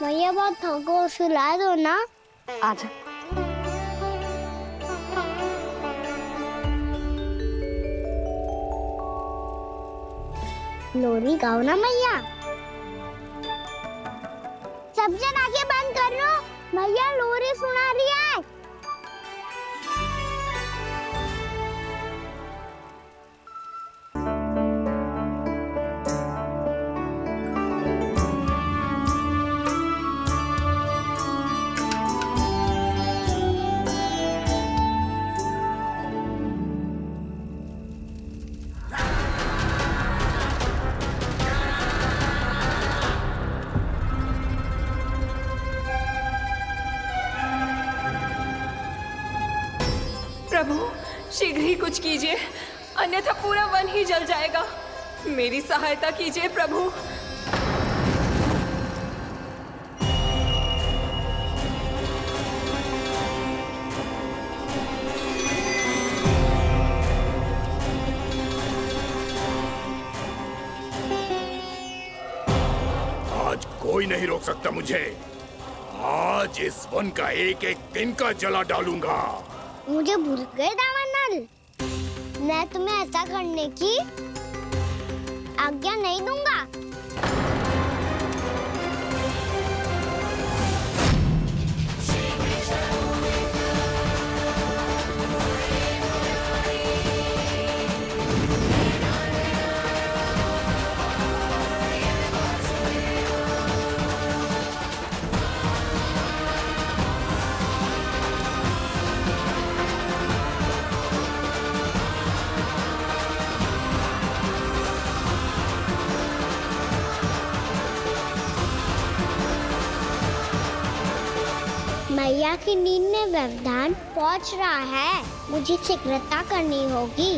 भैया बहुत थको, सुला दो ना। आजा। लोरी गाओ ना मैया। सब जन आंखें बंद कर लो, मैया लोरी सुना रही है। प्रभु, शीघ्र ही कुछ कीजिए, अन्यथा पूरा वन ही जल जाएगा। मेरी सहायता कीजिए प्रभु। आज कोई नहीं रोक सकता मुझे। आज इस वन का एक एक दिन का जला डालूंगा। मुझे भूल गए दामनल, मैं तुम्हें ऐसा करने की आज्ञा नहीं दूंगा। मैया की नींद में व्यवधान पहुंच रहा है, मुझे शीघ्रता करनी होगी।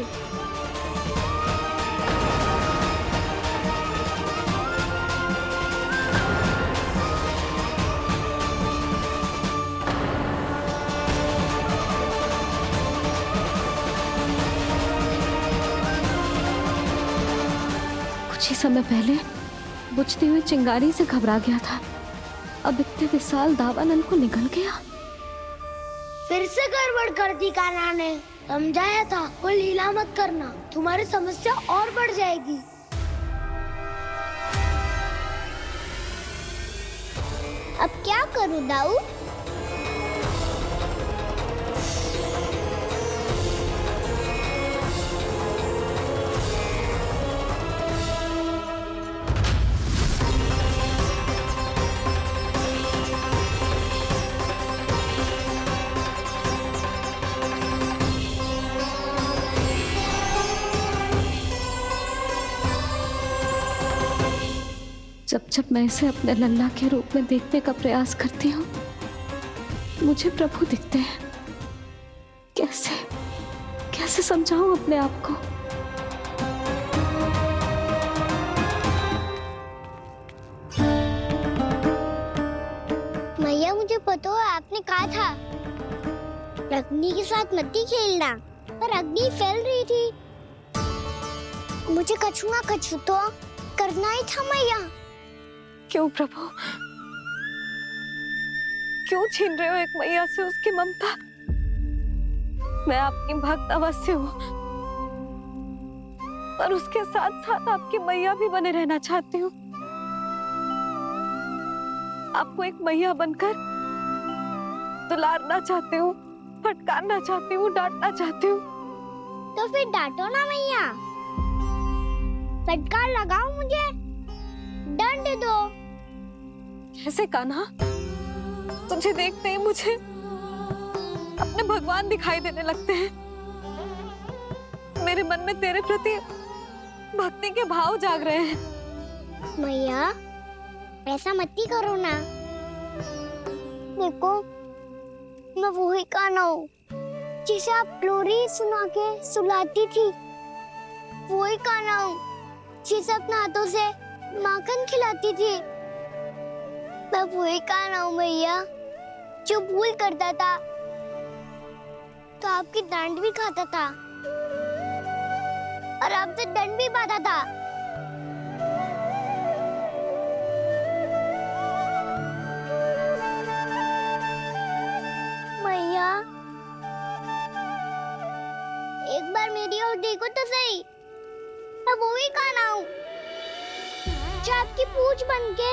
कुछ ही समय पहले बुझती हुई चिंगारी से घबरा गया था, अब इतने विशाल दावानल को निगल गया। फिर से गड़बड़ कर दी कान्हा ने। समझाया था कोई लीला मत करना, तुम्हारी समस्या और बढ़ जाएगी। अब क्या करूं दाऊ? जब जब मैं इसे अपने लल्ला के रूप में देखने का प्रयास करती हूँ, मुझे प्रभु दिखते हैं। कैसे कैसे समझाऊं अपने आप को? मैया मुझे पता है आपने कहा था अग्नि के साथ मत ही खेलना, पर अग्नि फैल रही थी। मुझे कछु ना कछु तो करना ही था मैया। क्यों प्रभु, क्यों छीन रहे हो एक मैया से उसकी ममता? मैं आपकी भक्त अवश्य हूँ, पर उसके साथ साथ आपकी मैया भी बने रहना चाहती हूँ। आपको एक मैया बनकर दुलारना चाहती हूँ, फटकारना चाहती हूँ, डांटना चाहती हूँ। तो फिर डांटो ना मैया, फटकार लगाओ, मुझे दंड दो। कैसे कान्हा? तुझे देखते ही मुझे अपने भगवान दिखाई देने लगते हैं। मेरे मन में तेरे प्रति भक्ति के भाव जाग रहे हैं। मैया ऐसा मत ही करो ना। देखो मैं वही कान्हा हूँ जिसे आप लोरी सुना के सुलाती थी। वही कान्हा हूँ जिसे अपने हाथों से माखन खिलाती थी। मैं वही कान्हा हूँ मैया जो भूल करता था तो आपकी डांट भी खाता था और आपसे दंड भी पाता था। वो ही कान्हा हूँ जो आपकी पूंछ बन के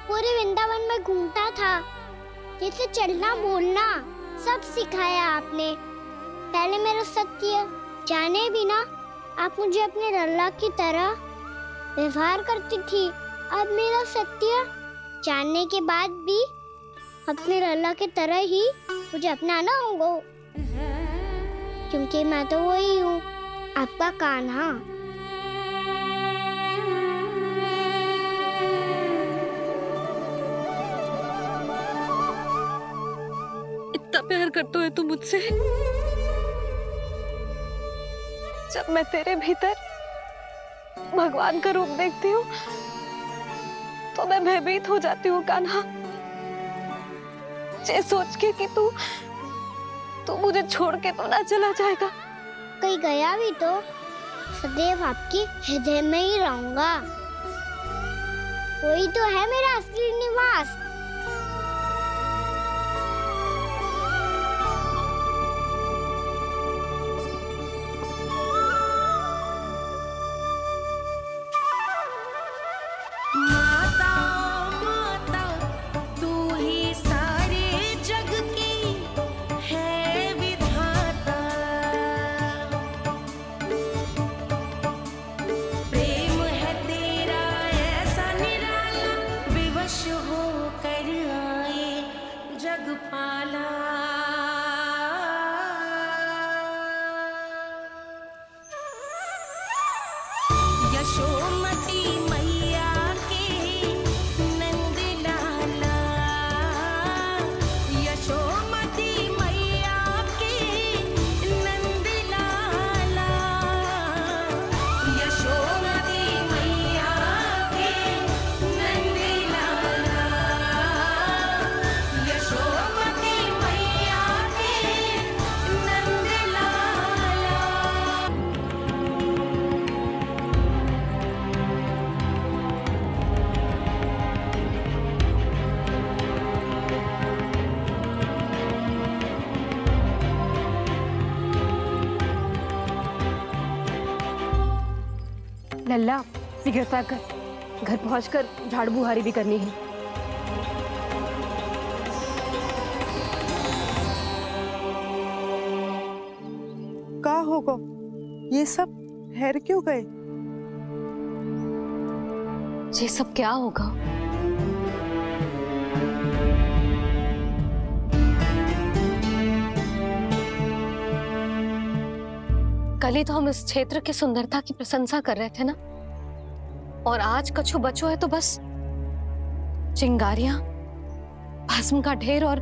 पूरे वृंदावन में घूमता था। जैसे चलना बोलना सब सिखाया आपने। पहले मेरा सत्य जाने बिना आप मुझे अपने लल्ला की तरह व्यवहार करती थी। अब मेरा सत्य जानने के बाद भी अपने लल्ला की तरह ही मुझे अपनाना होगा, क्योंकि मैं तो वही हूँ, आपका कान्हा। इतना प्यार करते हो तुम मुझसे? जब मैं तेरे भीतर भगवान का रूप देखती हूँ तो मैं भयभीत हो जाती हूँ कान्हा। ये सोच के कि तू मुझे छोड़ के तो ना चला जाएगा। कहीं गया भी तो सदैव आपके हृदय में ही रहूंगा। वही तो है मेरा असली निवास। लल्ला शीघ्र पैक कर, घर पहुंचकर झाड़ू बुहारी भी करनी है। का होगा? ये सब ठहर क्यों गए? ये सब क्या होगा? कल ही तो हम इस क्षेत्र की सुंदरता की प्रशंसा कर रहे थे ना, और आज कछु बचो है तो बस चिंगारियां, भस्म का ढेर और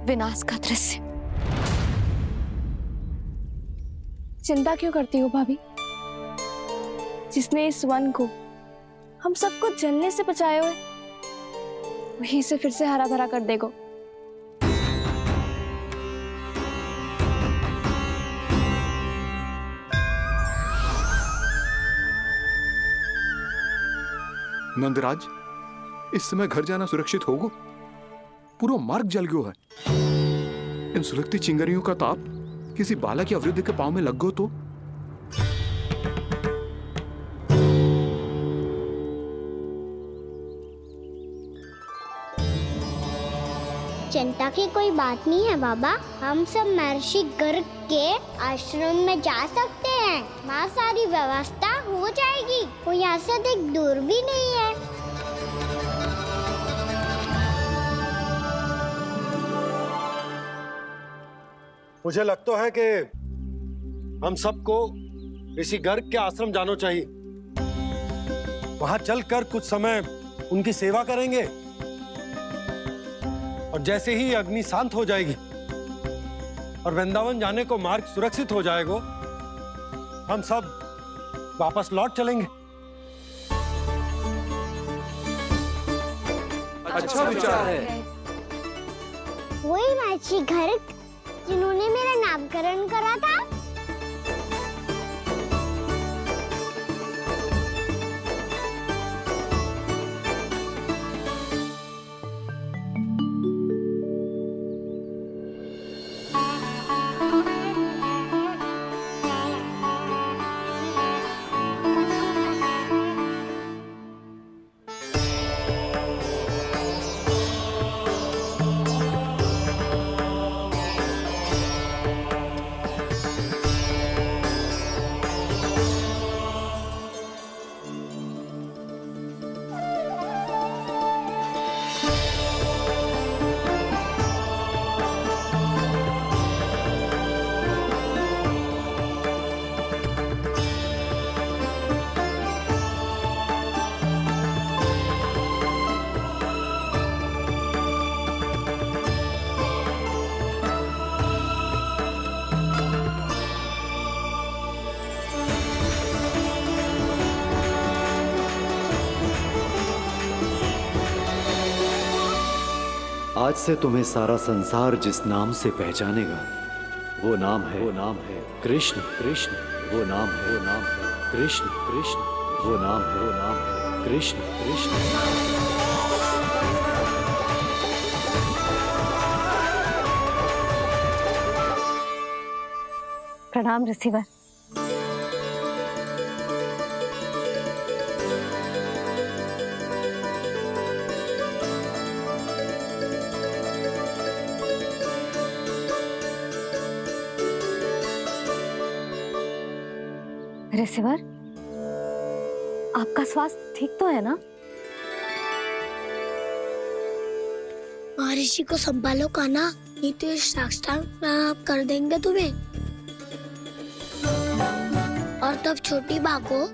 विनाश का दृश्य। चिंता क्यों करती हो भाभी? जिसने इस वन को हम सबको जलने से बचाए हुए, वही से फिर से हरा भरा कर देगा। नंदराज, इस समय घर जाना सुरक्षित होगा? पूरा मार्ग जल गयो है। इन सुलगती चिंगारियों का ताप किसी बालक या वृद्ध के पांव में लग गो तो? चिंता की कोई बात नहीं है बाबा। हम सब महर्षि गर्ग के आश्रम में जा सकते हैं। वहाँ सारी व्यवस्था हो जाएगी। वो यहाँ से अधिक दूर भी नहीं है। मुझे लगता है कि हम सबको ऋषि गर्ग के आश्रम जाना चाहिए। वहां चलकर कुछ समय उनकी सेवा करेंगे, और जैसे ही अग्नि शांत हो जाएगी और वृंदावन जाने को मार्ग सुरक्षित हो जाएगा, हम सब वापस लौट चलेंगे। अच्छा विचार है। वही महर्षि गर्ग जिन्होंने मेरा नामकरण करा था। आज से तुम्हें सारा संसार जिस नाम से पहचानेगा वो नाम है कृष्ण। कृष्ण वो नाम है कृष्ण। कृष्ण वो नाम है कृष्ण। कृष्ण। प्रणाम रिसीवर। रिसीवर, आपका स्वास्थ्य ठीक तो है ना? महर्षि को संभालो कान्हा, नहीं तो ये साष्टांग प्रणाम कर देंगे तुम्हें। और तब छोटी बा को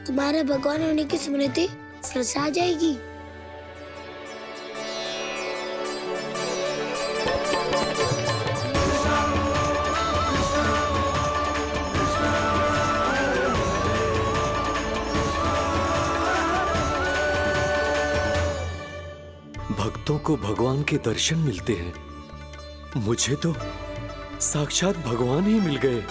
तुम्हारे भगवान होने की स्मृति फिर से आ जाएगी। भक्तों को भगवान के दर्शन मिलते हैं, मुझे तो साक्षात भगवान ही मिल गए।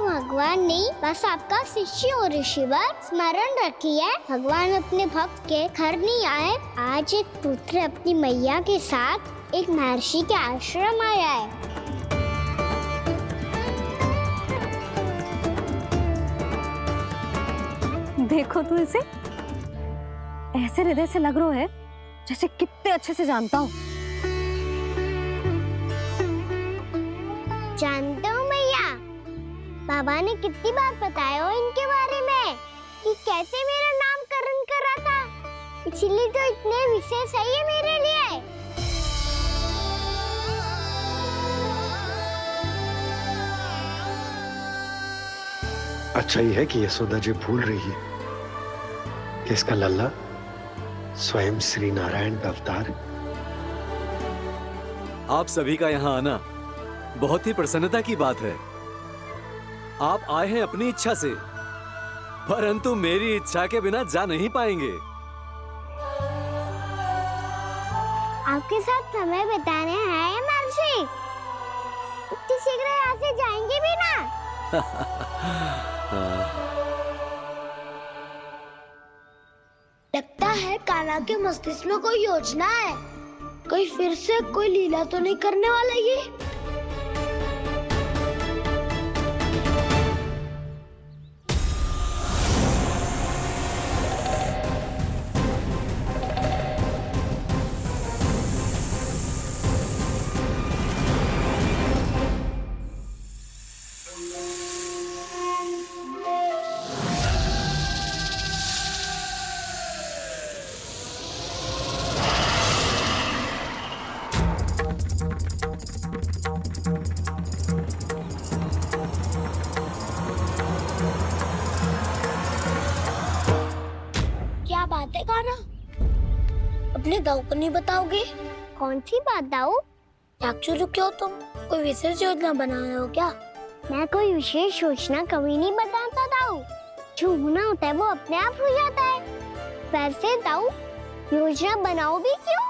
भगवान नहीं, बस आपका शिष्य हो ऋषिवर। स्मरण रखिए, भगवान अपने भक्त के घर नहीं आए। आज एक पुत्र अपनी मैया के साथ एक महर्षि के आश्रम आया है। देखो तो इसे, ऐसे हृदय से लग रहा है जैसे कितने अच्छे से जानता हूँ। जानते हो मैया, बाबा ने कितनी बार बताया हो इनके बारे में कि कैसे मेरा नामकरण करा था, इसीलिए तो इतने विशेष है ये मेरे लिए। अच्छा ही है कि यशोदा जी भूल रही है कि इसका लल्ला स्वयं श्री नारायण का अवतार है। आप सभी का यहाँ आना बहुत ही प्रसन्नता की बात है। आप आए हैं अपनी इच्छा से, परंतु मेरी इच्छा के बिना जा नहीं पाएंगे। आपके साथ समय बिताने हैं महर्षि, इतनी शीघ्र यहाँ से जाएंगे भी ना? लगता है कान्हा के मस्तिष्क में कोई योजना है। कहीं फिर से कोई लीला तो नहीं करने वाला ये? क्या बात है कान्हा, अपने दाऊ को नहीं बताओगे? कौन सी बात दाऊ? चाकचूरू क्यों तुम? कोई विशेष योजना बना रहे हो क्या? मैं कोई विशेष योजना कभी नहीं बताता दाऊ, जो होना होता है वो अपने आप हो जाता है। वैसे दाऊ, योजना बनाओ भी क्यों?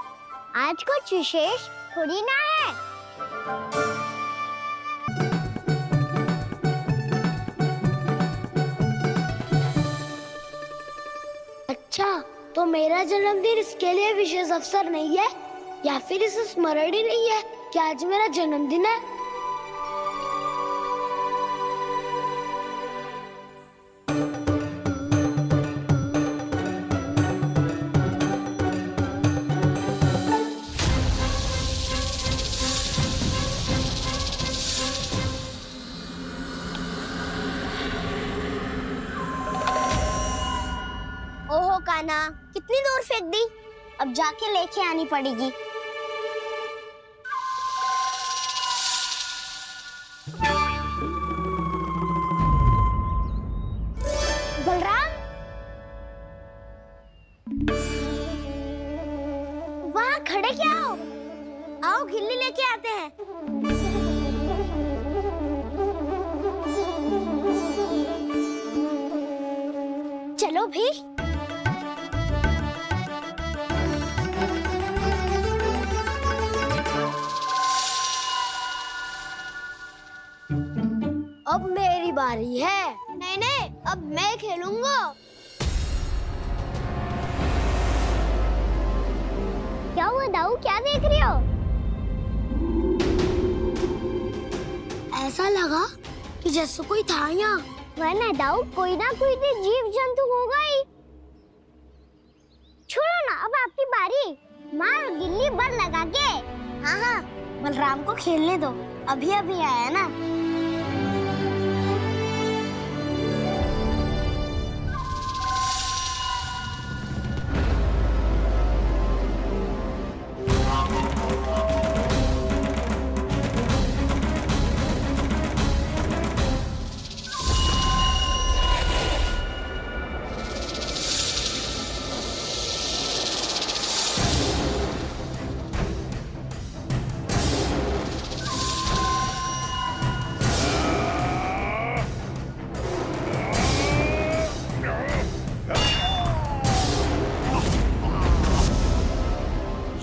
आज कुछ विशेष थोड़ी ना है। अच्छा, तो मेरा जन्मदिन इसके लिए विशेष अवसर नहीं है, या फिर इसे स्मरण ही नहीं है कि आज मेरा जन्मदिन है? ओहो कान्हा, कितनी दूर फेंक दी, अब जाके लेके आनी पड़ेगी। बलराम, वहाँ खड़े क्या हो? आओ घिल्ली लेके आते हैं। चलो भी। बारी है। नहीं नहीं, अब मैं खेलूंगा। क्या हुआ दाऊ, क्या देख रही हो? ऐसा लगा कि जैसे कोई था यहाँ। वरना दाऊ कोई ना कोई तो जीव जंतु होगा ही। छोड़ो ना, अब आपकी बारी। मार गिल्ली बल लगा के। हाँ हाँ, बलराम को खेलने दो, अभी अभी आया ना।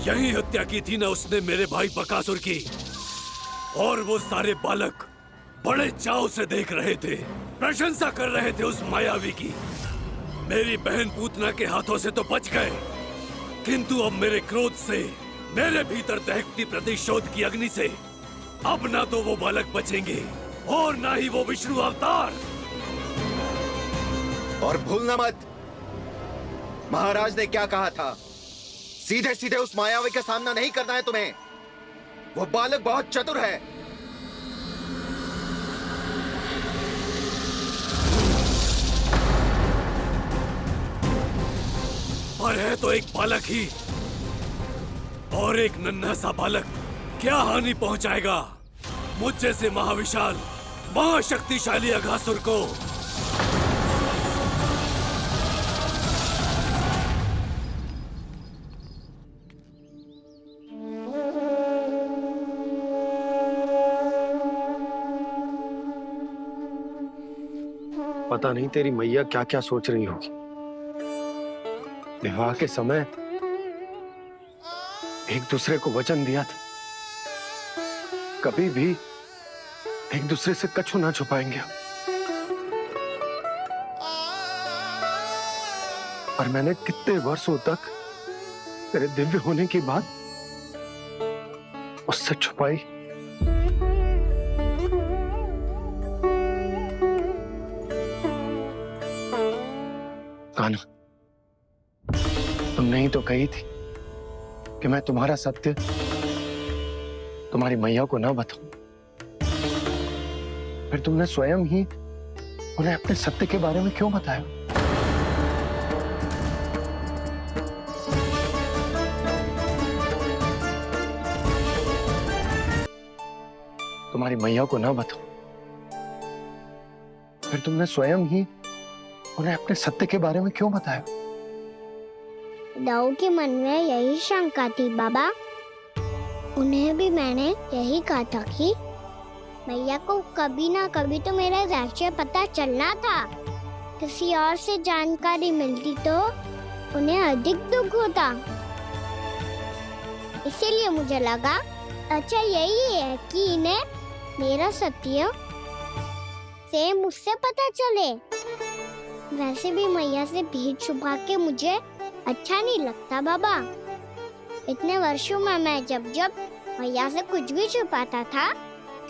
यही हत्या की थी ना उसने मेरे भाई बकासुर की। और वो सारे बालक बड़े चाव से देख रहे थे, प्रशंसा कर रहे थे उस मायावी की। मेरी बहन पूतना के हाथों से तो बच गए, किंतु अब मेरे क्रोध से, मेरे भीतर दहकती प्रतिशोध की अग्नि से अब ना तो वो बालक बचेंगे और ना ही वो विष्णु अवतार। और भूलना मत, महाराज ने क्या कहा था, सीधे सीधे उस मायावी का सामना नहीं करना है तुम्हें। वो बालक बहुत चतुर है। पर है तो एक बालक ही, और एक नन्हा सा बालक क्या हानि पहुंचाएगा मुझ जैसे महाविशाल महाशक्तिशाली अघासुर को। पता नहीं तेरी मैया क्या क्या सोच रही होगी। विवाह के समय एक दूसरे को वचन दिया था, कभी भी एक दूसरे से कछु ना छुपाएंगे। और मैंने कितने वर्षों तक तेरे दिव्य होने की बात उससे छुपाई। कान्हा, तुमने ही तो कही थी कि मैं तुम्हारा सत्य तुम्हारी मैया को ना बताऊं। फिर तुमने स्वयं ही उन्हें अपने सत्य के बारे में क्यों बताया? तुम्हारी मैया को ना बताऊं, फिर तुमने स्वयं ही उन्हें अपने सत्य के बारे में क्यों बताया? दाऊ के मन में यही शंका थी बाबा। उन्हें भी मैंने यही कहा था कि मैया को कभी ना कभी तो मेरा रहस्य पता चलना था। किसी और से जानकारी मिलती तो उन्हें अधिक दुख होता। इसीलिए मुझे लगा अच्छा यही है कि इन्हें मेरा सत्य से मुझसे पता चले। वैसे भी मैया से भीड़ छुपा के मुझे अच्छा नहीं लगता बाबा। इतने वर्षों में मैं जब जब मैया से कुछ भी छुपाता था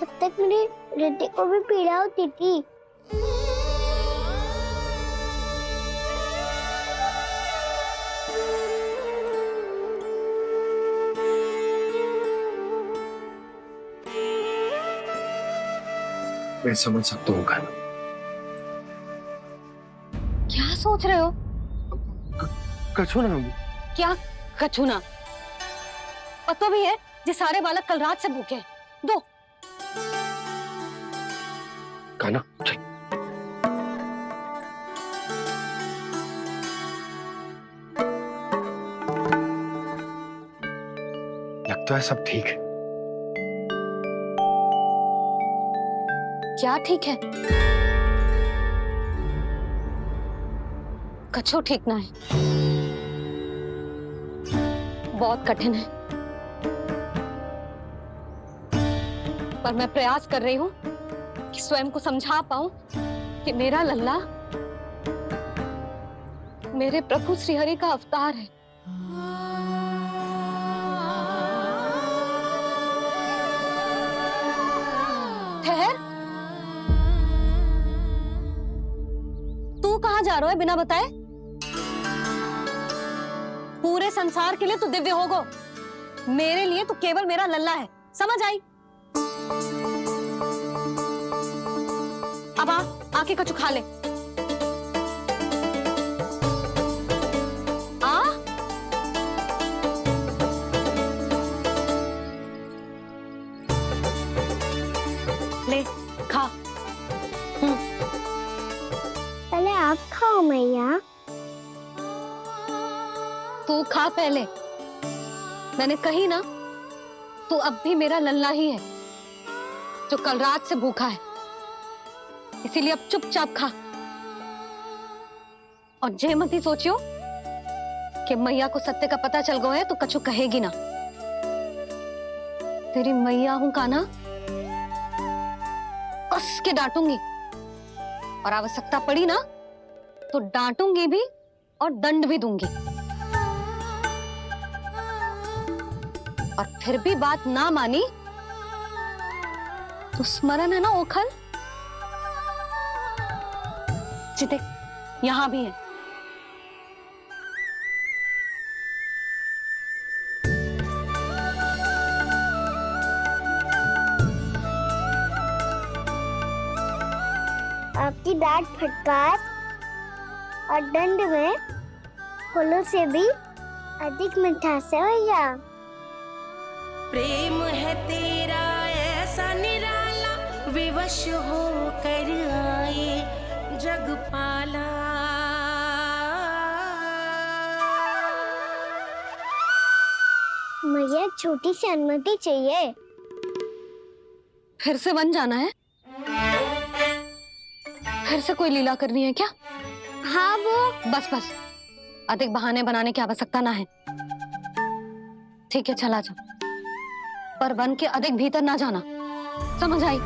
तब तक मेरे हृदय को भी पीड़ा होती थी। मैं समझ सकता हूँ कान्हा। क्या सोच रहे हो? कछु ना। क्या कछु ना? पता भी है ये सारे बालक कल रात से भूखे हैं। दो। कान्हा चल। लगता है सब ठीक है। क्या ठीक है? कछु ठीक ना है। बहुत कठिन है, पर मैं प्रयास कर रही हूँ कि स्वयं को समझा पाऊं कि मेरा लल्ला मेरे प्रभु श्रीहरि का अवतार है। ठहर, तू कहाँ जा रहा है बिना बताए? पूरे संसार के लिए तू दिव्य होगो, मेरे लिए तू केवल मेरा लल्ला है, समझ आई? अब आके कछु खा ले। ले खा। पहले आप खाओ मैया। तू खा पहले। मैंने कही ना, तू अब भी मेरा लल्ला ही है जो कल रात से भूखा है, इसीलिए अब चुपचाप खा। और जे मत ही सोचियो कि मैया को सत्य का पता चल गया है तो कछु कहेगी ना। तेरी मैया हूं कान्हा, कस के डांटूंगी, और आवश्यकता पड़ी ना तो डांटूंगी भी और दंड भी दूंगी। और फिर भी बात ना मानी तो स्मरण है ना ओखल, देख यहां भी है। आपकी डांट फटकार और दंड में फूलों से भी अधिक मिठास है भैया। प्रेम है तेरा ऐसा निराला, विवश हो कर आए जगपाला। मैया छोटी सी अनुमति चाहिए। फिर से वन जाना है? फिर से कोई लीला करनी है क्या? हाँ वो बस बस, अधिक बहाने बनाने की आवश्यकता ना है। ठीक है चला जा, पर वन के अधिक भीतर ना जाना, समझ आई?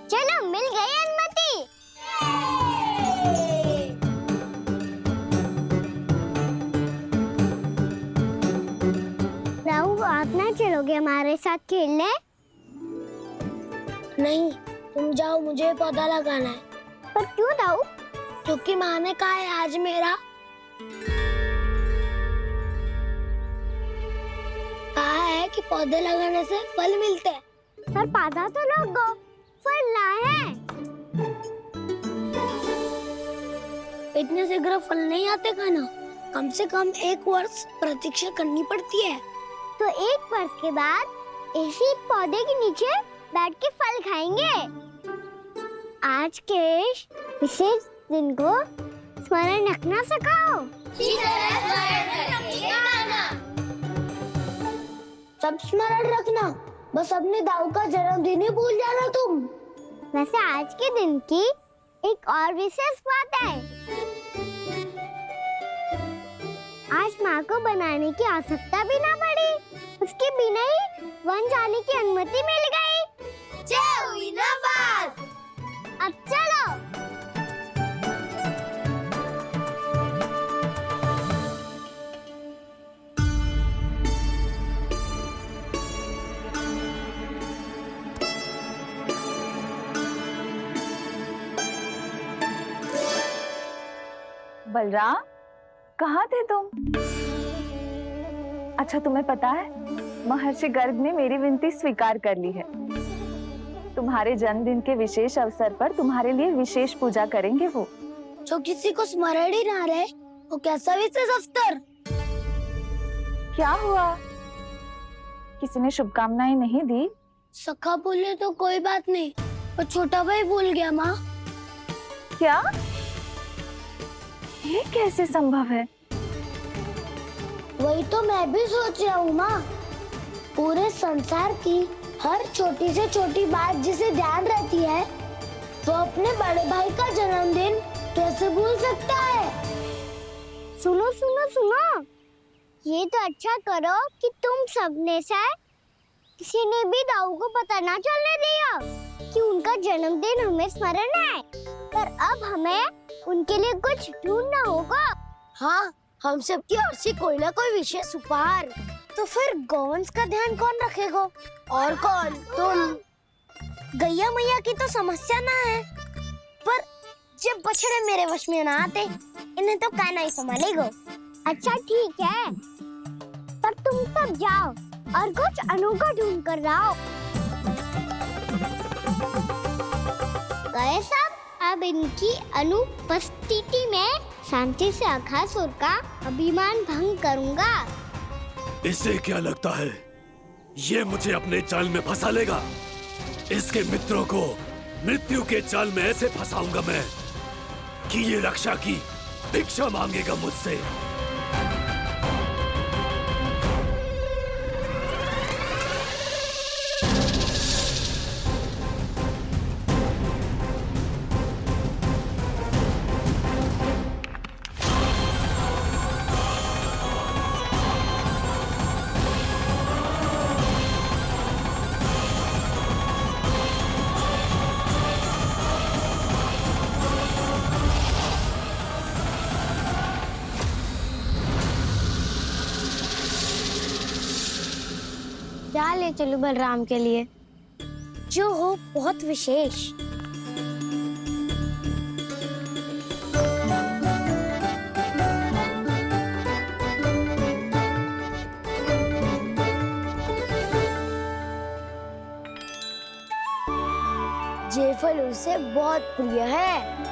चलो मिल गई अनुमति। राहु आप ना चलोगे हमारे साथ खेलने? नहीं, तुम जाओ, मुझे पौधा लगाना है। पर क्यों दाऊ? क्योंकि माँ ने कहा है आज मेरा कहा है कि पौधे लगाने से फल मिलते हैं। पर पौधा तो लगो, फल ना है। इतने शीघ्र फल नहीं आते खाना, कम से कम 1 वर्ष प्रतीक्षा करनी पड़ती है। तो 1 वर्ष के बाद इसी पौधे के नीचे बैठ के फल खाएंगे। आज के विशेष दिन को स्मरण रखना सिखाओ। सब स्मरण रखना, बस अपने दाऊ का जन्मदिन ही भूल जाना तुम। वैसे आज के दिन की एक और विशेष बात है। आज माँ को बनाने की आवश्यकता भी ना पड़ी, उसके बिना ही वन जाने की अनुमति मिल गई। जय हुई ना बात। अब चलो। बलराम, कहाँ थे तुम? अच्छा तुम्हें पता है, महर्षि गर्ग ने मेरी विनती स्वीकार कर ली है। तुम्हारे जन्मदिन के विशेष अवसर पर तुम्हारे लिए विशेष पूजा करेंगे वो। जो किसी को स्मरण ही ना रहे, वो कैसा विशेष अवसर? क्या हुआ? किसी ने शुभकामनाएं नहीं दी? सखा बोले तो कोई बात नहीं, पर छोटा भाई भूल गया माँ। क्या? ये कैसे संभव है? वही तो मैं भी सोच रहा हूँ माँ। पूरे संसार की हर छोटी से छोटी बात जिसे ध्यान रहती है, वो अपने बड़े भाई का जन्मदिन कैसे भूल सकता है? सुनो सुनो सुनो, ये तो अच्छा करो कि तुम सबने से किसी ने भी दाऊ को पता ना चलने दिया कि उनका जन्मदिन हमें स्मरण है। पर अब हमें उनके लिए कुछ ढूंढना होगा। हाँ, हम सबकी ओर से कोई ना कोई विशेष उपहार। तो फिर गौवंश का ध्यान कौन रखेगा? और कौन? तुम। गैया मैया की तो समस्या ना है, पर जब बछड़े मेरे वश में ना आते, इन्हें तो कान्हा ही संभालेगा। अच्छा ठीक है, पर तुम सब जाओ और कुछ अनोखा ढूंढ कर लाओ। गए सब। अब इनकी अनुपस्थिति में शांति से अघासुर का अभिमान भंग करूंगा। इसे क्या लगता है ये मुझे अपने जाल में फंसा लेगा? इसके मित्रों को मृत्यु के जाल में ऐसे फंसाऊंगा मैं कि ये रक्षा की भिक्षा मांगेगा मुझसे। क्या ले चलूं बलराम के लिए जो हो बहुत विशेष? ये फल उसे बहुत प्रिय है।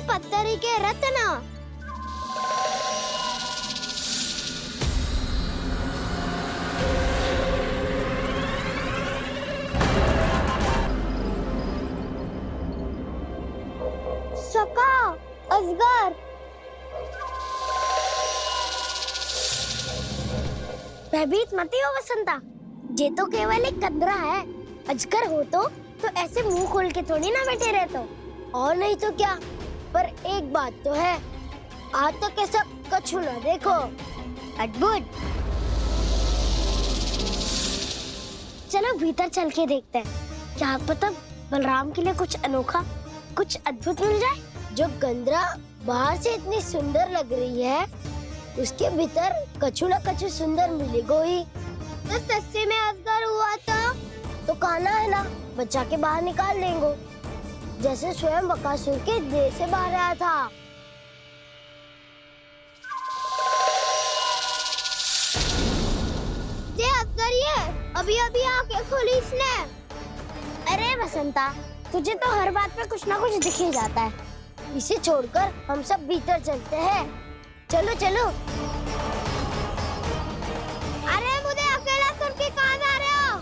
पत्थरी के रत्न। सका, अजगर। भयभीत मत हो वसंता, ये तो केवल एक कंदरा है। अजगर हो तो ऐसे मुंह खोल के थोड़ी ना बैठे रहते। और नहीं तो क्या, पर एक बात तो है, आज तक ऐसा कछु ना देखो। अद्भुत। चलो भीतर चल के देखते हैं, क्या पता बलराम के लिए कुछ अनोखा, कुछ अद्भुत मिल जाए। जो गंदरा बाहर से इतनी सुंदर लग रही है, उसके भीतर कछु ना कछु सुंदर मिलेगा ही। तो सस्ते में अजगर हुआ तो कान्हा है ना, बच्चा के बाहर निकाल देंगे, जैसे स्वयं बकासुर के देह से बाहर आया था। अभी अभी आंखें खोली इसने। अरे वसंता, तुझे तो हर बात पे कुछ ना कुछ दिख ही जाता है। इसे छोड़कर हम सब भीतर चलते हैं। चलो चलो। अरे मुझे अकेला सुन के कहाँ जा रहे हो?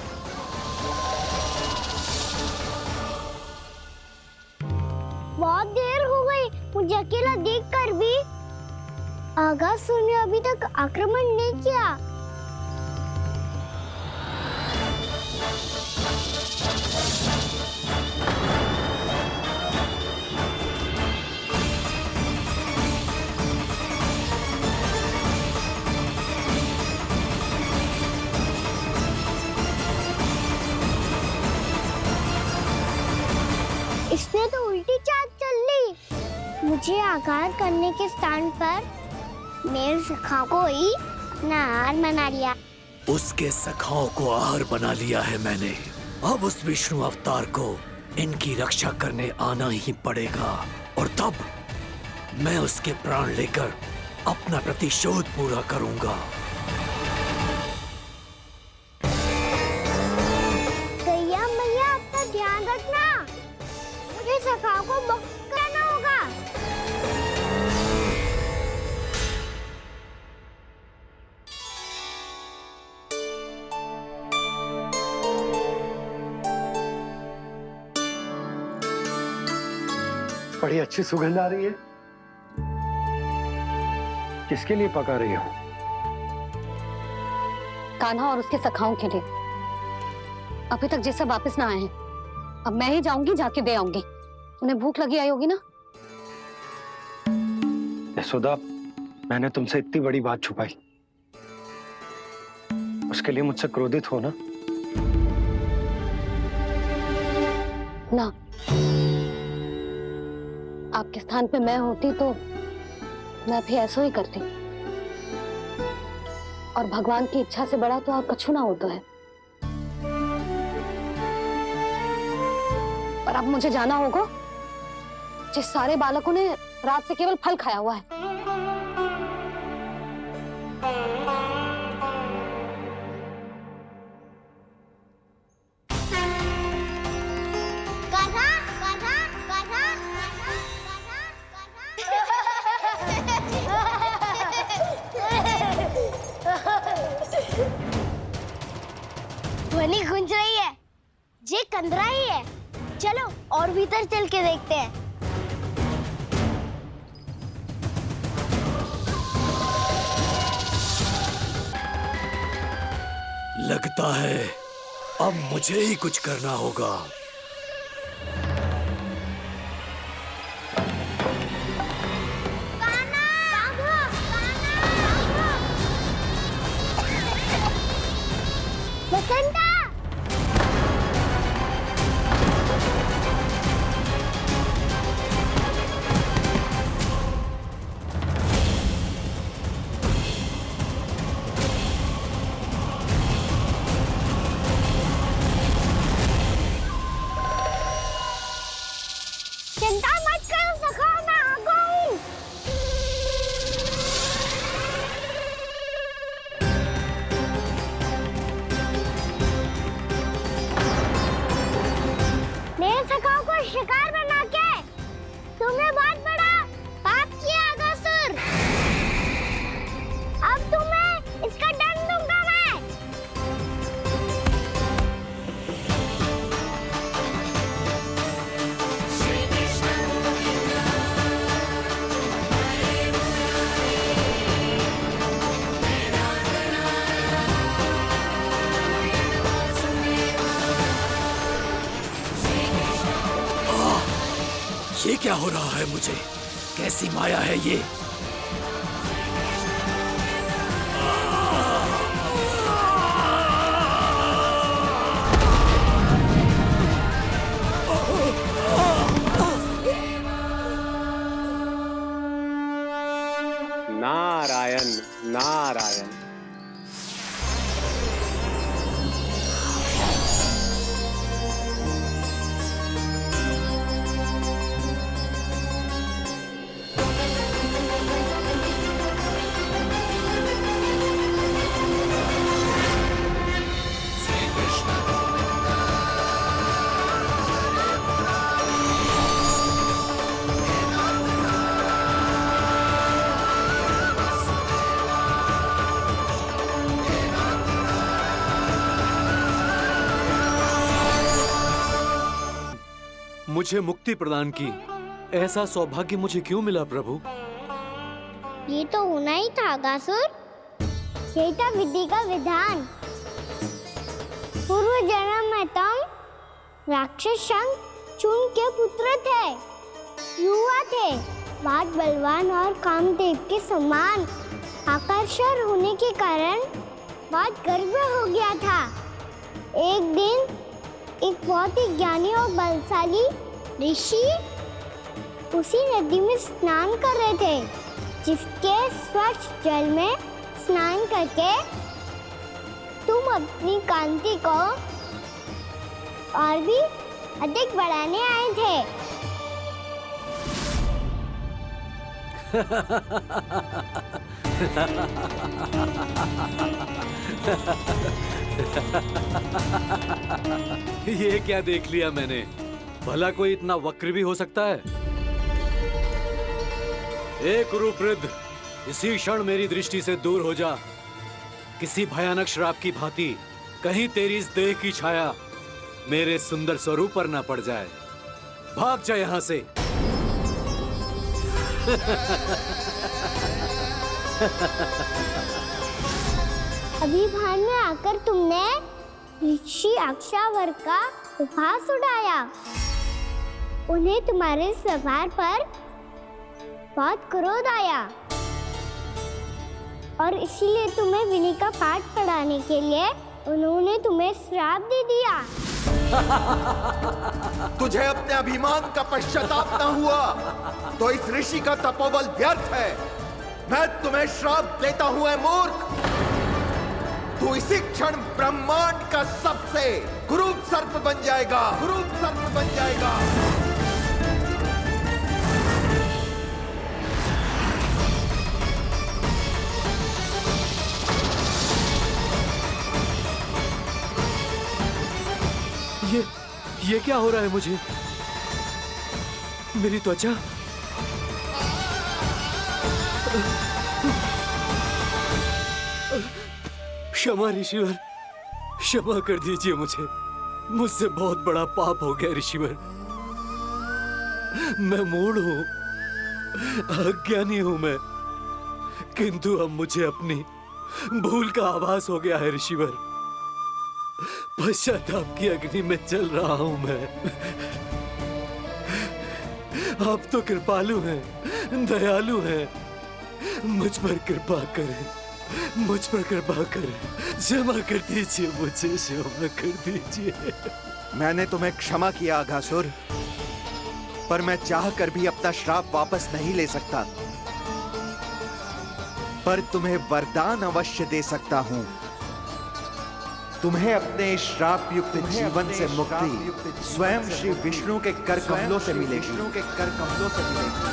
बहुत देर हो गई मुझे अकेला देखकर भी। अघासुर ने अभी तक आक्रमण नहीं किया। इसने तो उल्टी चाल चल ली। मुझे आघात करने के स्थान पर मेरे सखा को ही अपना आहार बना लिया। उसके सखाओं को आहार बना लिया है मैंने। अब उस विष्णु अवतार को इनकी रक्षा करने आना ही पड़ेगा, और तब मैं उसके प्राण लेकर अपना प्रतिशोध पूरा करूंगा। गैया मैया, अपना ध्यान रखना, मुझे सखा को मुक्त करना होगा। बड़ी अच्छी सुगंध आ रही है। किसके लिए पका रही हो? कान्हा और उसके सखाओं के लिए। अभी तक जैसा वापस ना आए हैं। अब मैं ही जाऊंगी, जाके दे आऊंगी। उन्हें भूख लगी आई होगी ना। यशोदा, मैंने तुमसे इतनी बड़ी बात छुपाई, उसके लिए मुझसे क्रोधित हो ना? ना, आपके स्थान पे मैं होती तो मैं भी ऐसा ही करती। और भगवान की इच्छा से बड़ा तो और कछु ना होता है। पर अब मुझे जाना होगा। जिस सारे बालकों ने रात से केवल फल खाया हुआ है। ध्वनि गूंज रही है, जे कंदरा ही है। चलो और भीतर चल के देखते हैं। लगता है अब मुझे ही कुछ करना होगा। बसंता! चिंता मत करो सखा, मैं आ गई। मेरे सखाओं को शिकार बना के तुमने बहुत बड़ा पाप किया अगासुर। अब तुम्हें इसका दंड दूंगा मैं। ये क्या हो रहा है मुझे? कैसी माया है ये? नारायण नारायण। मुझे मुक्ति प्रदान की, ऐसा सौभाग्य मुझे क्यों मिला प्रभु? ये तो होना ही था अगासुर। यही था विधि का विधान। पूर्व जन्म में तुम राक्षस शंखचूड़ के पुत्र थे, युवा थे, बहुत बलवान और कामदेव के समान। आकर्षण होने के कारण बहुत गर्व हो गया था। एक दिन एक बहुत ही ज्ञानी और बलशाली ऋषि उसी नदी में स्नान कर रहे थे, जिसके स्वच्छ जल में स्नान करके तुम अपनी कांति को और भी अधिक बढ़ाने आए थे। ये क्या देख लिया मैंने? भला कोई इतना वक्र भी हो सकता है? एक रूपवृद्ध, इसी क्षण मेरी दृष्टि से दूर हो जा। किसी भयानक श्राप की भांति कहीं तेरी इस देह की छाया मेरे सुंदर स्वरूप पर ना पड़ जाए। भाग जा यहां से। अभी भान में आकर तुमने ऋषि अक्षावर का उपहास उड़ाया। उन्हें तुम्हारे व्यवहार पर बहुत क्रोध आया और इसीलिए तुम्हें विनी का पाठ पढ़ाने के लिए उन्होंने तुम्हें श्राप दे दिया। तुझे अपने अभिमान का पश्चाताप न हुआ तो इस ऋषि का तपोबल व्यर्थ है। मैं तुम्हें श्राप देता हूं ऐ मूर्ख। तू इसी क्षण ब्रह्मांड का सबसे कुरूप सर्प बन जाएगा, कुरूप सर्प बन जाएगा। ये क्या हो रहा है मुझे? मेरी त्वचा क्षमा ऋषिवर, क्षमा कर दीजिए मुझे। मुझसे बहुत बड़ा पाप हो गया ऋषिवर। मैं मूढ़ हूं, अज्ञानी हूं मैं, किंतु अब मुझे अपनी भूल का आभास हो गया है ऋषिवर। पश्चाताप की अग्नि में जल रहा हूं मैं। आप तो कृपालु हैं, दयालु हैं, मुझ पर कृपा करें, मुझ पर कृपा करें। क्षमा कर दीजिए मुझे, क्षमा कर दीजिए। मैंने तुम्हें क्षमा किया अघासुर, पर मैं चाहकर भी अपना श्राप वापस नहीं ले सकता। पर तुम्हें वरदान अवश्य दे सकता हूं। तुम्हें अपने श्राप युक्त जीवन से मुक्ति स्वयं श्री विष्णु के कर कमलों से मिलेगी, विष्णु के कर कमलों से मिलेगी।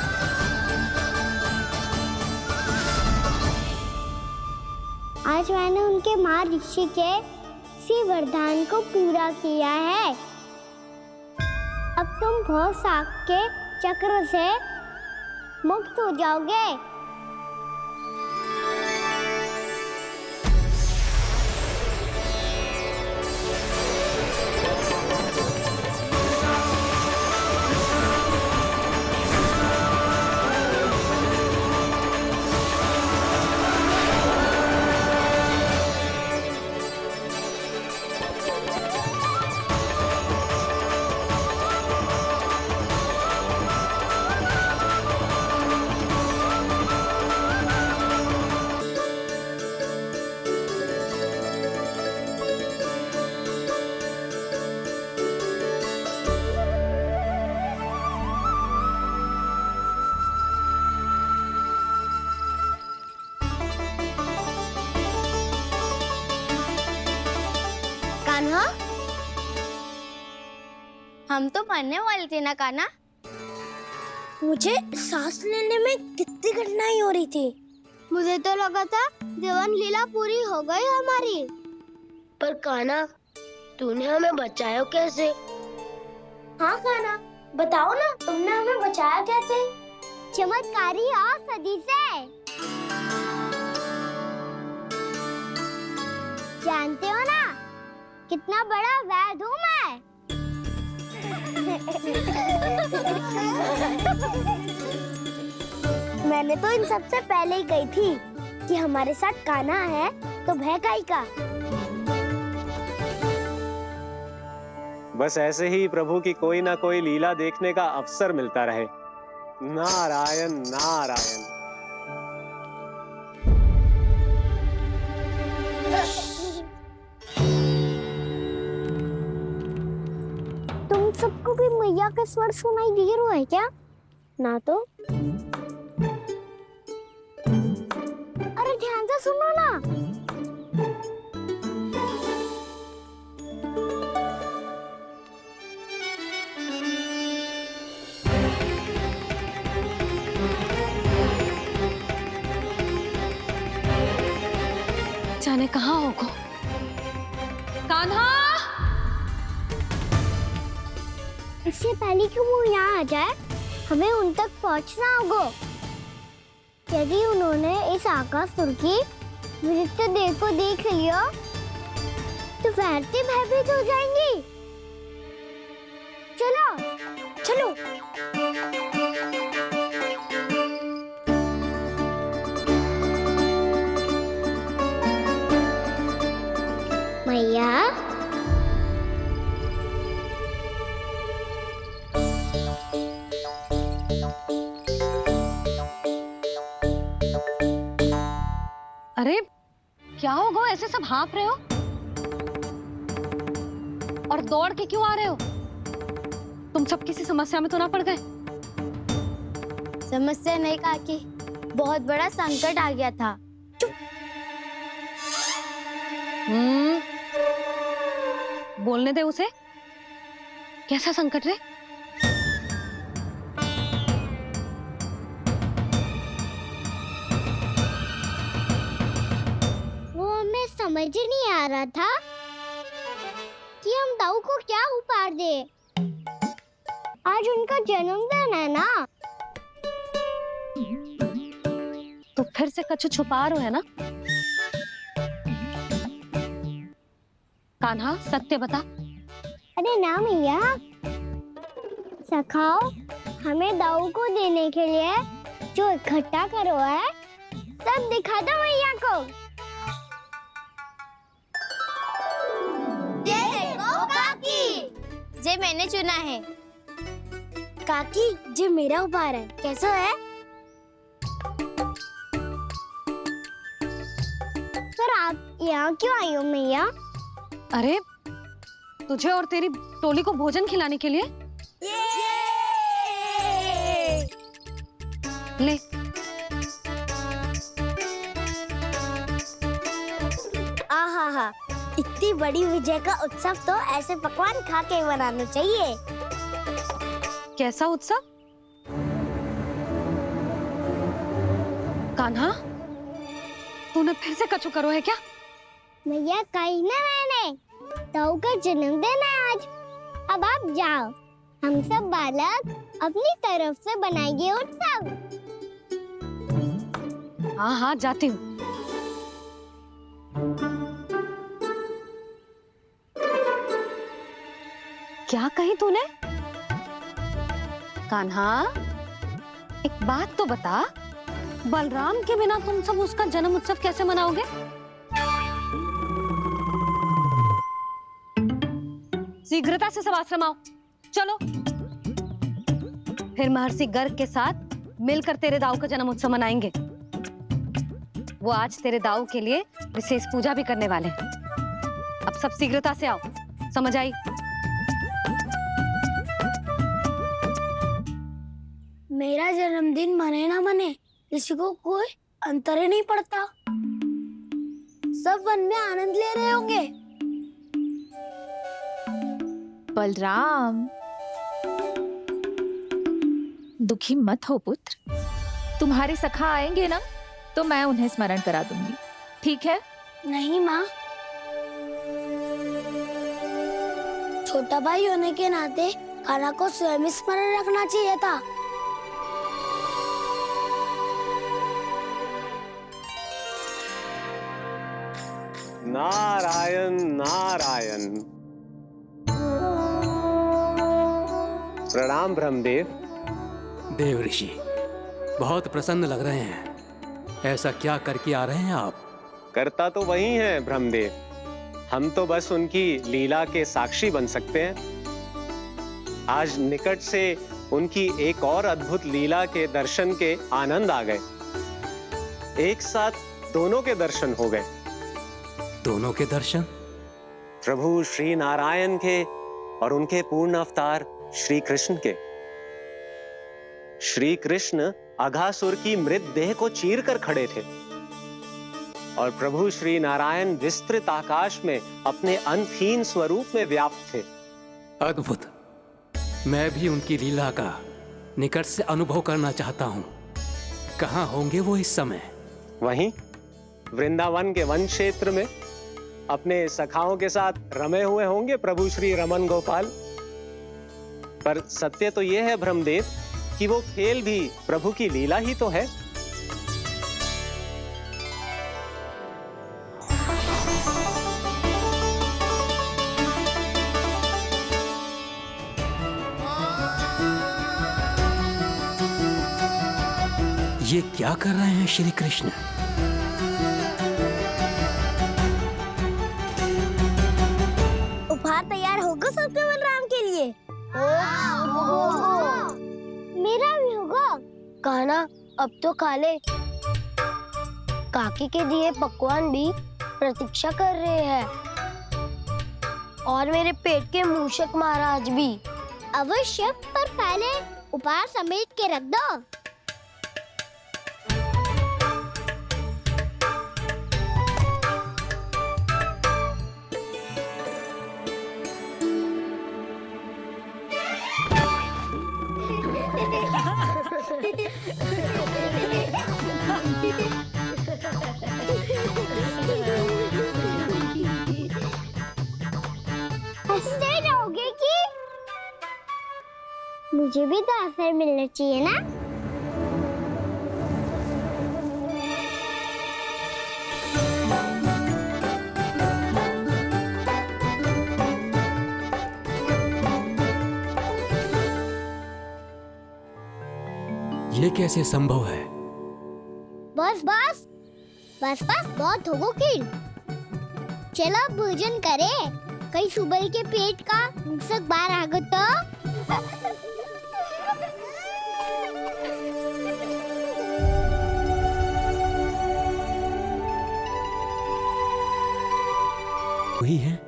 आज मैंने उनके माँ ऋषि के इसी वरदान को पूरा किया है। अब तुम भव साग के चक्र से मुक्त हो जाओगे। कान्हा, हम तो मरने वाले थे ना कान्हा। मुझे सांस लेने में कितनी कठिनाई हो रही थी। मुझे तो लगा था जीवन लीला पूरी हो गई हमारी। पर कान्हा, तूने हमें बचाया कैसे? हाँ कान्हा, बताओ ना, तुमने हमें बचाया कैसे? चमत्कारी औषधि से। जानते हो ना कितना बड़ा वैद्य हूँ मैं। मैंने तो इन सबसे पहले ही कही थी कि हमारे साथ कान्हा है तो भय काई का। बस ऐसे ही प्रभु की कोई ना कोई लीला देखने का अवसर मिलता रहे। नारायण नारायण। तुम सबको भी मैया का स्वर सुनाई दे रहा है क्या? ना तो। अरे ध्यान से सुनो ना। जाने कहाँ होगा कान्हा। इससे पहले कि वो यहाँ आ जाए, हमें उन तक पहुँचना होगा। यदि उन्होंने इस आकासुर की नृत्य देह को देख लिया तो वैरते भयभीत हो जाएंगी। चलो चलो। मैया, अरे क्या हो गो, ऐसे सब हाँफ रहे हो और दौड़ के क्यों आ रहे हो? तुम सब किसी समस्या में तो ना पड़ गए? समस्या नहीं काकी, बहुत बड़ा संकट आ गया था। बोलने दे उसे। कैसा संकट रे? वो हमें समझ ही नहीं आ रहा था कि हम दाऊ को क्या उपहार दे। आज उनका जन्मदिन है ना। तो फिर से कछु छुपा रहे हो है ना? कान्हा सत्य बता। अरे ना मैया, सखाओ हमें दाऊ को देने के लिए जो इकट्ठा करो है सब दिखा दो मैया को। ये देखो काकी, जे मैंने चुना है। काकी जे मेरा उपहार है, कैसा है? पर आप यहाँ क्यों आई हो मैया? अरे तुझे और तेरी टोली को भोजन खिलाने के लिए। ले। आहा, इतनी बड़ी विजय का उत्सव तो ऐसे पकवान खा के मनाना चाहिए। कैसा उत्सव? कान्हा, तूने फिर से कछु करो है क्या? मैया कही ना मैंने, दाऊ का जन्मदिन है आज। अब आप जाओ, हम सब बालक अपनी तरफ से बनाएंगे उत्सव। हाँ हाँ जाती हूँ। क्या कही तूने? कान्हा, एक बात तो बता, बलराम के बिना तुम सब उसका जन्म उत्सव कैसे मनाओगे? शीघ्रता से सब आश्रम आओ, चलो। फिर महर्षि गर्ग के साथ मिलकर तेरे दाऊ का जन्म उत्सव मनाएंगे। वो आज तेरे दाऊ के लिए विशेष पूजा भी करने वाले हैं। अब सब शीघ्रता से आओ, समझ आई? मेरा जन्मदिन मने ना मने, किसी को कोई अंतर ही नहीं पड़ता। सब वन में आनंद ले रहे होंगे। बलराम, दुखी मत हो पुत्र। तुम्हारे सखा आएंगे ना, तो मैं उन्हें स्मरण करा दूंगी, ठीक है? नहीं माँ, छोटा भाई होने के नाते कान्हा को स्वयं स्मरण रखना चाहिए था। नारायण नारायण। प्रणाम ब्रह्मदेव। देव ऋषि, बहुत प्रसन्न लग रहे हैं। ऐसा क्या करके आ रहे हैं आप? करता तो वही है ब्रह्मदेव, हम तो बस उनकी लीला के साक्षी बन सकते हैं। आज निकट से उनकी एक और अद्भुत लीला के दर्शन के आनंद आ गए। एक साथ दोनों के दर्शन हो गए। दोनों के दर्शन? प्रभु श्री नारायण के और उनके पूर्ण अवतार श्री कृष्ण के। श्री कृष्ण अघासुर की मृत देह को चीर कर खड़े थे और प्रभु श्री नारायण विस्तृत आकाश में अपने अंतहीन स्वरूप में व्याप्त थे। अद्भुत। मैं भी उनकी लीला का निकट से अनुभव करना चाहता हूँ। कहाँ होंगे वो इस समय? वहीं वृंदावन के वन क्षेत्र में अपने सखाओं के साथ रमे हुए होंगे प्रभु श्री रमन गोपाल। पर सत्य तो यह है ब्रह्मदेव कि वो खेल भी प्रभु की लीला ही तो है। ये क्या कर रहे हैं श्री कृष्ण? उपहार तैयार होगा सबके बलराम के लिए? मेरा भी होगा। कान्हा अब तो खा ले। काकी के दिए पकवान भी प्रतीक्षा कर रहे हैं और मेरे पेट के मूषक महाराज भी। अवश्य, पर पहले उपहार समेट के रख दो। हंसते रहोगे कि मुझे भी तो अवसर मिलना चाहिए ना। ये कैसे संभव है? बस बस बस बस बहुत हो गई। चलो अब भोजन करें, कहीं सुबह के पेट का मूषक बाहर आ गया तो। वही है।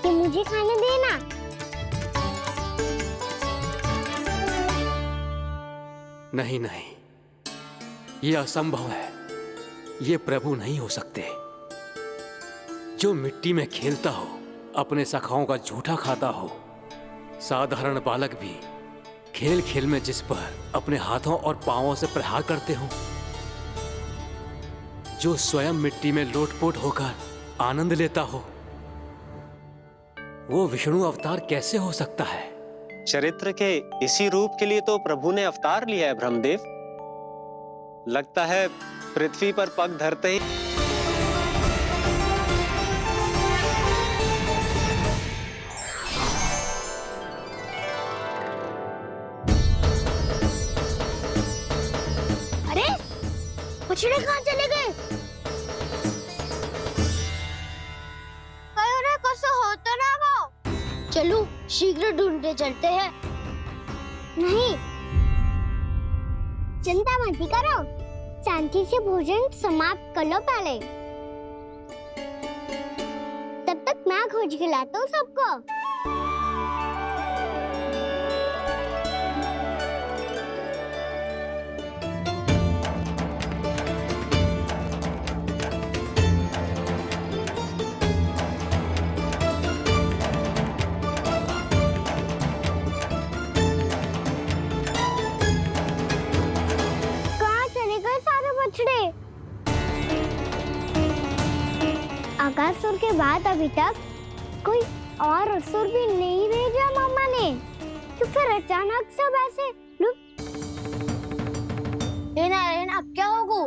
मुझे खाने देना। नहीं नहीं, ये असंभव है। ये प्रभु नहीं हो सकते। जो मिट्टी में खेलता हो, अपने सखाओं का झूठा खाता हो, साधारण बालक भी खेल खेल में जिस पर अपने हाथों और पांवों से प्रहार करते हो, जो स्वयं मिट्टी में लोटपोट होकर आनंद लेता हो, वो विष्णु अवतार कैसे हो सकता है? चरित्र के इसी रूप के लिए तो प्रभु ने अवतार लिया है ब्रह्मदेव। लगता है पृथ्वी पर पग धरते ही अरे बछड़े कहाँ चले गए? होता ना वो। चलो शीघ्र ढूंढते चलते हैं। नहीं, चिंता मत करो, शांति से भोजन समाप्त कर लो पहले। तब तक मैं खोज के लाता हूँ सबको। आकासुर के बाद अभी तक कोई और असुर भी नहीं भेजा मामा ने, तो फिर अचानक सब ऐसे नारायण अब क्या होगा?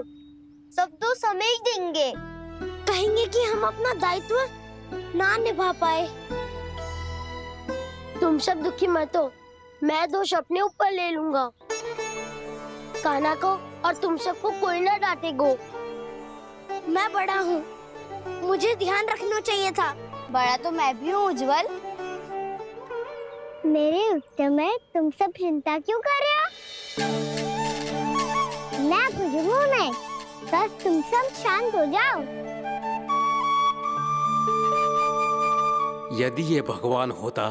सब तो समेट देंगे, कहेंगे कि हम अपना दायित्व ना निभा पाए। तुम सब दुखी मत हो, मैं दोष अपने ऊपर ले लूंगा। कान्हा को और तुम सबको कोई ना डांटेगा। मैं बड़ा हूँ, मुझे ध्यान रखना चाहिए था। बड़ा तो मैं भी हूँ उज्जवल। मेरे उत्तर में तुम सब चिंता क्यों कर रहे हो? मैं बुझूंगा नहीं, बस तुम सब शांत हो जाओ। यदि ये भगवान होता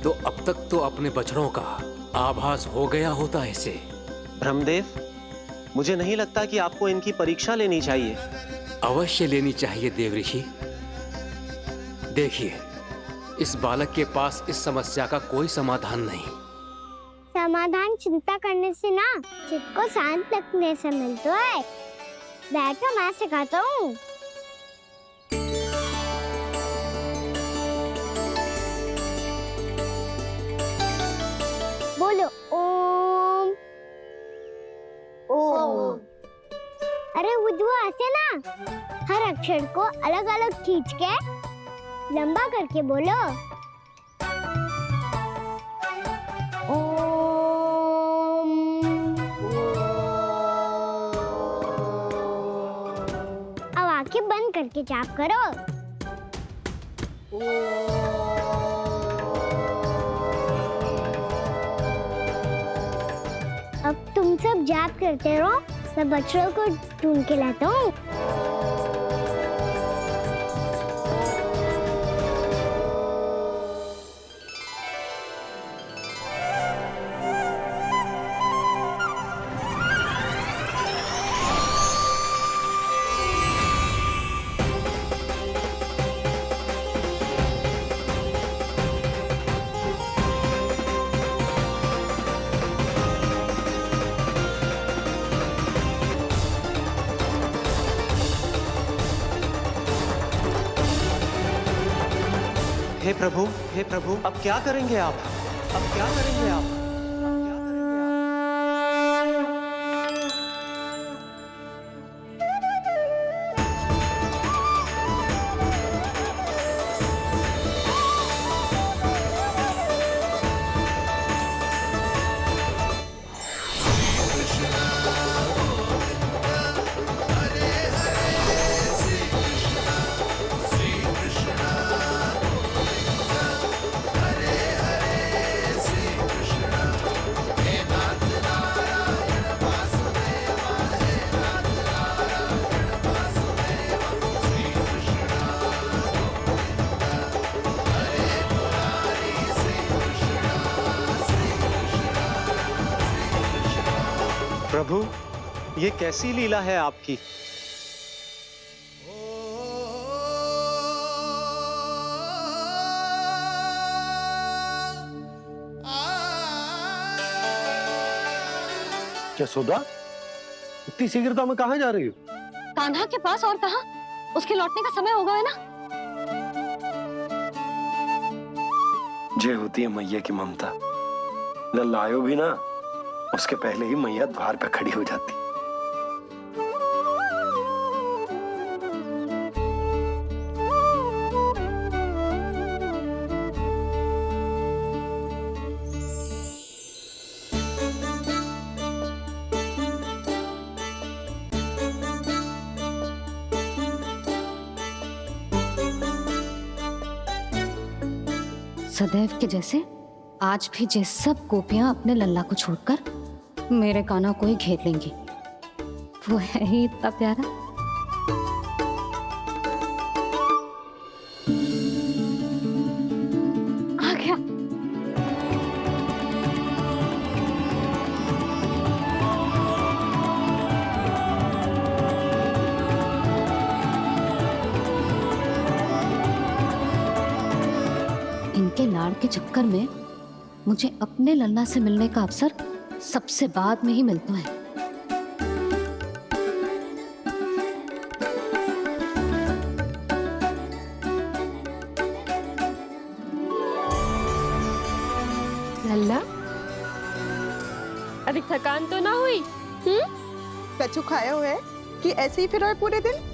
तो अब तक तो अपने बछड़ों का आभास हो गया होता। ऐसे ब्रह्मदेव, मुझे नहीं लगता कि आपको इनकी परीक्षा लेनी चाहिए। अवश्य लेनी चाहिए देव ऋषि। देखिए, इस बालक के पास इस समस्या का कोई समाधान नहीं। समाधान चिंता करने से ना, चित्त को शांत रखने से मिलता है। बैठो, मैं सिखाता हूँ। बोलो ओम। ओम। अरे उद्धव, ऐसे ना हर अक्षर को अलग अलग खींच के लंबा करके बोलो। करके जाप करो। अब तुम सब जाप करते रहो, मैं बच्चों को ढूंढ के लाता हूँ। हे प्रभु, अब क्या करेंगे आप? अब क्या करेंगे आप? प्रभु, ये कैसी लीला है आपकी? यशोदा, इतनी शीघ्रता में कहाँ जा रही हो? कान्हा के पास, और कहाँ? उसके लौटने का समय हो गया है ना। ये होती है मैया की ममता। लल्लायो भी ना, उसके पहले ही मैया द्वार पे खड़ी हो जाती। सदैव के जैसे आज भी जे सब गोपियां अपने लल्ला को छोड़कर मेरे कान्हा को ही घेर लेंगी। वो है ही इतना प्यारा। आ गया। इनके लाड़ के चक्कर में मुझे अपने लल्ला से मिलने का अवसर सबसे बाद में ही मिलता है। लल्ला, अभी थकान तो ना हुई? कछु खाया हुआ है कि ऐसे ही फिर रहे पूरे दिन?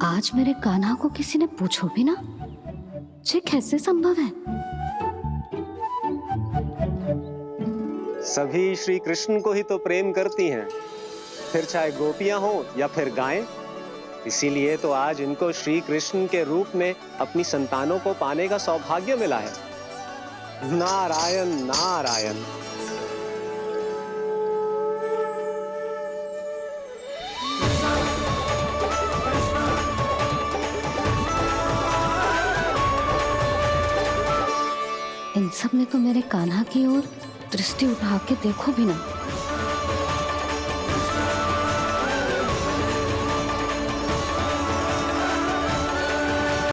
आज मेरे कान्हा को किसी ने पूछो भी ना, ये कैसे संभव है? सभी श्री कृष्ण को ही तो प्रेम करती हैं, फिर चाहे गोपियां हो या फिर गायें। इसीलिए तो आज इनको श्री कृष्ण के रूप में अपनी संतानों को पाने का सौभाग्य मिला है। नारायण नारायण। इन सब ने तो मेरे कान्हा की ओर दृष्टि उठा के देखो भी ना।